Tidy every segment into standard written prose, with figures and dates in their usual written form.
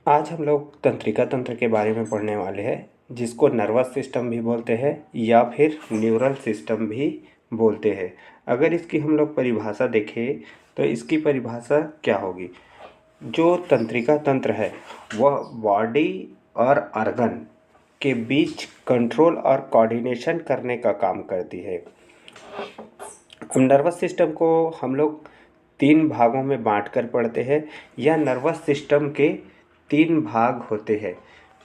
आज हम लोग तंत्रिका तंत्र के बारे में पढ़ने वाले हैं, जिसको नर्वस सिस्टम भी बोलते हैं या फिर न्यूरल सिस्टम भी बोलते हैं। अगर इसकी हम लोग परिभाषा देखें तो इसकी परिभाषा क्या होगी। जो तंत्रिका तंत्र है वह बॉडी और ऑर्गन के बीच कंट्रोल और कोऑर्डिनेशन करने का काम करती है। नर्वस सिस्टम को हम लोग 3 भागों में बाँट कर पढ़ते हैं या नर्वस सिस्टम के 3 भाग होते हैं।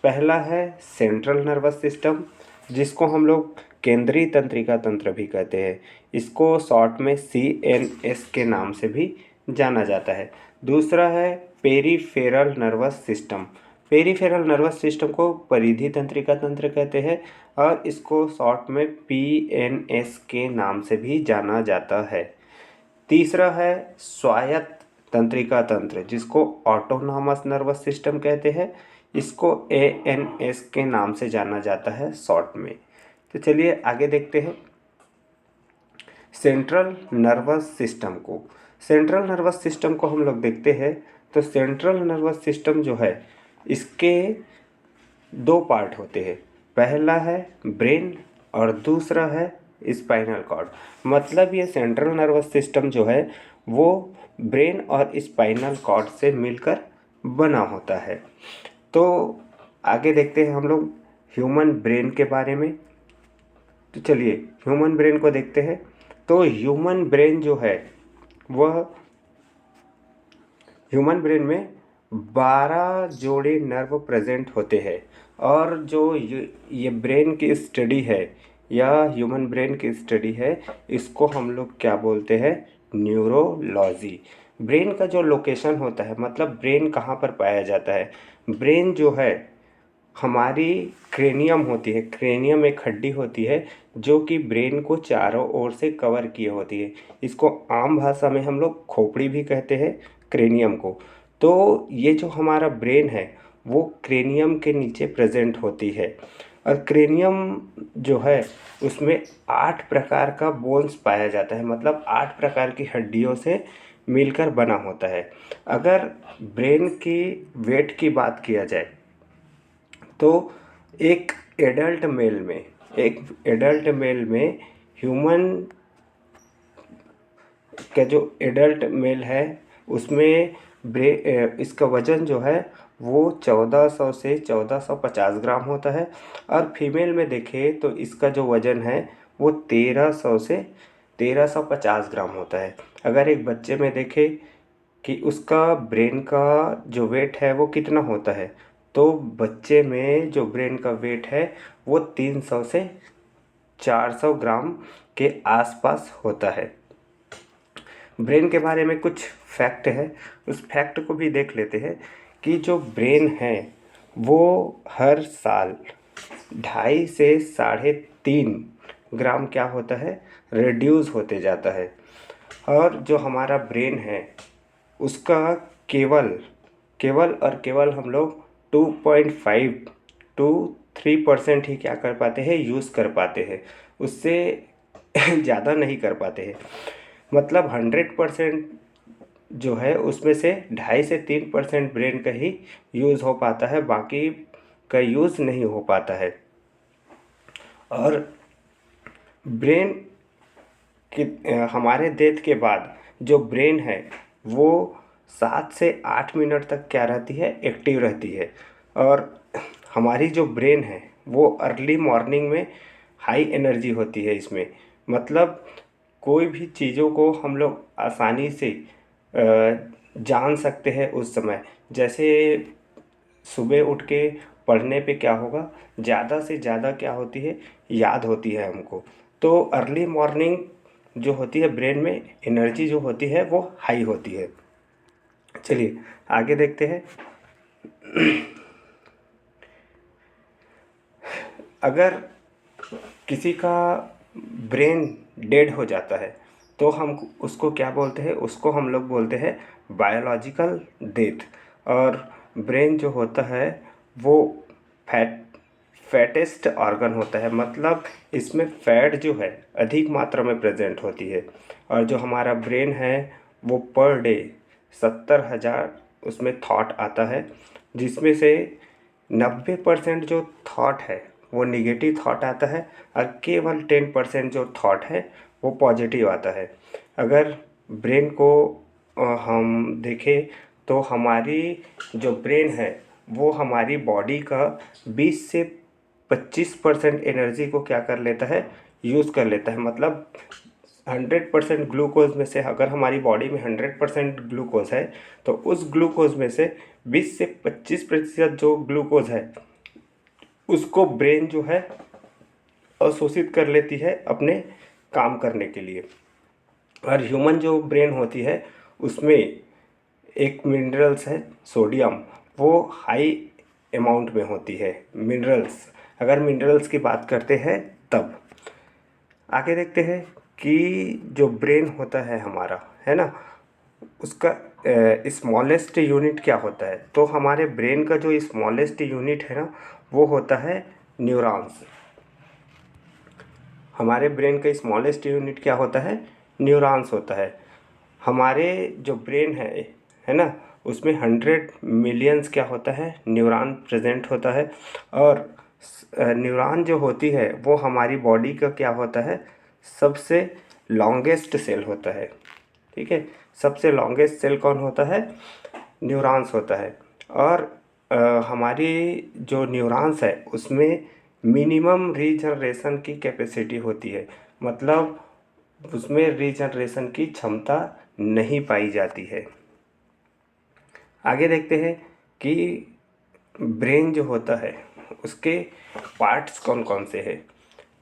पहला है सेंट्रल नर्वस सिस्टम, जिसको हम लोग केंद्रीय तंत्रिका तंत्र भी कहते हैं। इसको शॉर्ट में CNS के नाम से भी जाना जाता है। दूसरा है peripheral nervous system. Peripheral nervous system को परिधि तंत्रिका तंत्र कहते हैं और इसको शॉर्ट में PNS के नाम से भी जाना जाता है। तीसरा है स्वायत्त तंत्रिका तंत्र, जिसको ऑटोनॉमस नर्वस सिस्टम कहते हैं। इसको ANS के नाम से जाना जाता है शॉर्ट में। तो चलिए आगे देखते हैं सेंट्रल नर्वस सिस्टम को। सेंट्रल नर्वस सिस्टम को हम लोग देखते हैं तो सेंट्रल नर्वस सिस्टम जो है इसके 2 पार्ट होते हैं। पहला है ब्रेन और दूसरा है स्पाइनल कॉर्ड। मतलब ये सेंट्रल नर्वस सिस्टम जो है वो ब्रेन और स्पाइनल कॉर्ड से मिलकर बना होता है। तो आगे देखते हैं हम लोग ह्यूमन ब्रेन के बारे में। तो चलिए ह्यूमन ब्रेन को देखते हैं। तो ह्यूमन ब्रेन जो है वह ह्यूमन ब्रेन में 12 जोड़े नर्व प्रेजेंट होते हैं। और जो ये ब्रेन की स्टडी है या ह्यूमन ब्रेन की स्टडी है, इसको हम लोग क्या बोलते हैं, न्यूरोलॉजी। ब्रेन का जो लोकेशन होता है, मतलब ब्रेन कहाँ पर पाया जाता है। ब्रेन जो है हमारी क्रेनियम होती है। क्रेनियम एक हड्डी होती है जो कि ब्रेन को चारों ओर से कवर किए होती है। इसको आम भाषा में हम लोग खोपड़ी भी कहते हैं क्रेनियम को। तो ये जो हमारा ब्रेन है वो क्रेनियम के नीचे प्रेजेंट होती है। और क्रेनियम जो है उसमें 8 प्रकार का बोन्स पाया जाता है, मतलब 8 प्रकार की हड्डियों से मिलकर बना होता है। अगर ब्रेन की वेट की बात किया जाए तो एक एडल्ट मेल में ह्यूमन का जो एडल्ट मेल है उसमें इसका वज़न जो है वो 1400 से 1450 ग्राम होता है। और फीमेल में देखें तो इसका जो वज़न है वो 1300 से 1350 ग्राम होता है। अगर एक बच्चे में देखें कि उसका ब्रेन का जो वेट है वो कितना होता है, तो बच्चे में जो ब्रेन का वेट है वो 300 से 400 ग्राम के आसपास होता है। ब्रेन के बारे में कुछ फैक्ट है, उस फैक्ट को भी देख लेते हैं कि जो ब्रेन है वो हर साल 2.5 से 3.5 ग्राम क्या होता है, रिड्यूस होते जाता है। और जो हमारा ब्रेन है उसका केवल केवल और केवल हम लोग 2.5 टू 3% ही क्या कर पाते हैं, यूज़ कर पाते हैं। उससे ज़्यादा नहीं कर पाते हैं। मतलब 100% जो है उसमें से 2.5 से 3% ब्रेन का ही यूज़ हो पाता है, बाकी का यूज़ नहीं हो पाता है। और ब्रेन कि हमारे डेथ के बाद जो ब्रेन है वो 7 से 8 मिनट तक क्या रहती है, एक्टिव रहती है। और हमारी जो ब्रेन है वो अर्ली मॉर्निंग में हाई एनर्जी होती है इसमें। मतलब कोई भी चीज़ों को हम लोग आसानी से जान सकते हैं उस समय। जैसे सुबह उठ के पढ़ने पे क्या होगा, ज़्यादा से ज़्यादा क्या होती है, याद होती है हमको। तो अर्ली मॉर्निंग जो होती है ब्रेन में एनर्जी जो होती है वो हाई होती है। चलिए आगे देखते हैं। अगर किसी का ब्रेन डेड हो जाता है तो हम उसको क्या बोलते हैं, उसको हम लोग बोलते हैं बायोलॉजिकल डेथ। और ब्रेन जो होता है वो फैटेस्ट ऑर्गन होता है, मतलब इसमें फैट जो है अधिक मात्रा में प्रेजेंट होती है। और जो हमारा ब्रेन है वो पर डे 70,000 उसमें थॉट आता है। जिसमें से 90% जो थॉट है वो निगेटिव थॉट आता है और केवल 10% जो थॉट है वो पॉजिटिव आता है। अगर ब्रेन को हम देखें तो हमारी जो ब्रेन है वो हमारी बॉडी का 20 से 25% एनर्जी को क्या कर लेता है, यूज़ कर लेता है। मतलब 100% ग्लूकोज में से अगर हमारी बॉडी में 100% ग्लूकोज है तो उस ग्लूकोज में से 20 से 25% जो ग्लूकोज है उसको ब्रेन जो है अवशोषित कर लेती है अपने काम करने के लिए। और ह्यूमन जो ब्रेन होती है उसमें एक मिनरल्स है सोडियम, वो हाई अमाउंट में होती है मिनरल्स। अगर मिनरल्स की बात करते हैं तब आगे देखते हैं कि जो ब्रेन होता है हमारा, है ना, उसका स्मॉलेस्ट यूनिट क्या होता है। तो हमारे ब्रेन का जो स्मॉलेस्ट यूनिट है ना वो होता है न्यूरॉन्स। हमारे ब्रेन का स्मॉलेस्ट यूनिट क्या होता है, न्यूरॉन्स होता है। हमारे जो ब्रेन है ना, उसमें 100 मिलियंस क्या होता है, न्यूरॉन प्रेजेंट होता है। और न्यूरॉन जो होती है वो हमारी बॉडी का क्या होता है, सबसे लॉन्गेस्ट सेल होता है। ठीक है, सबसे लॉन्गेस्ट सेल कौन होता है, न्यूरॉन्स होता है। और हमारी जो न्यूरॉन्स है उसमें मिनिमम रीजनरेशन की कैपेसिटी होती है। मतलब उसमें रीजनरेशन की क्षमता नहीं पाई जाती है। आगे देखते हैं कि ब्रेन जो होता है उसके पार्ट्स कौन कौन से हैं।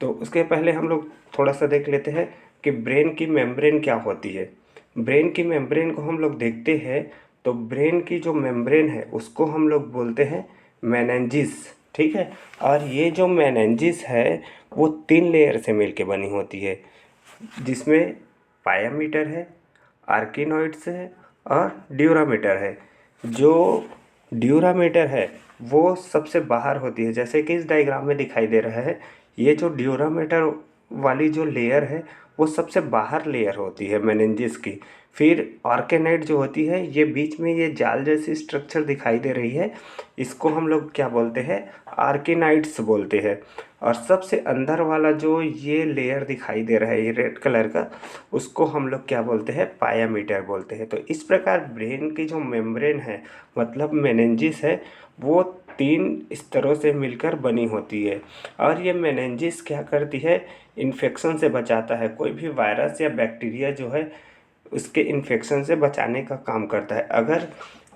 तो उसके पहले हम लोग थोड़ा सा देख लेते हैं कि ब्रेन की मेम्ब्रेन क्या होती है। ब्रेन की मेम्ब्रेन को हम लोग देखते हैं तो ब्रेन की जो मेम्ब्रेन है उसको हम लोग बोलते हैं मेनिंजेस। ठीक है, और ये जो मेनिंजेस है वो 3 लेयर से मिलके बनी होती है, जिसमें पायामीटर है, आर्किनॉइड्स है और ड्यूरामीटर है। जो ड्यूरामीटर है वो सबसे बाहर होती है, जैसे कि इस डायग्राम में दिखाई दे रहा है। ये जो ड्यूरामीटर वाली जो लेयर है वो सबसे बाहर लेयर होती है मेनिंजेस की। फिर ऑर्गेनाइड जो होती है, ये बीच में ये जाल जैसी स्ट्रक्चर दिखाई दे रही है, इसको हम लोग क्या बोलते हैं, आर्किनाइड्स बोलते हैं। और सबसे अंदर वाला जो ये लेयर दिखाई दे रहा है ये रेड कलर का, उसको हम लोग क्या बोलते हैं, पायामीटर बोलते हैं। तो इस प्रकार ब्रेन की जो मेम्ब्रेन है मतलब मेनिंजेस है वो 3 स्तरों से मिलकर बनी होती है। और ये मेनिंजेस क्या करती है, इन्फेक्शन से बचाता है। कोई भी वायरस या बैक्टीरिया जो है उसके इन्फेक्शन से बचाने का काम करता है।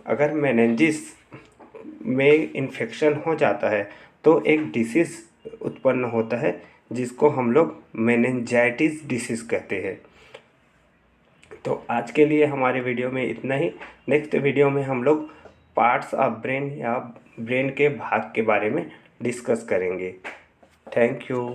अगर मेनिंजेस में इन्फेक्शन हो जाता है तो एक डिसीज़ उत्पन्न होता है जिसको हम लोग मेनिंजाइटिस डिसीज़ कहते हैं। तो आज के लिए हमारे वीडियो में इतना ही। नेक्स्ट वीडियो में हम लोग पार्ट्स ऑफ ब्रेन या ब्रेन के भाग के बारे में डिस्कस करेंगे। Thank you.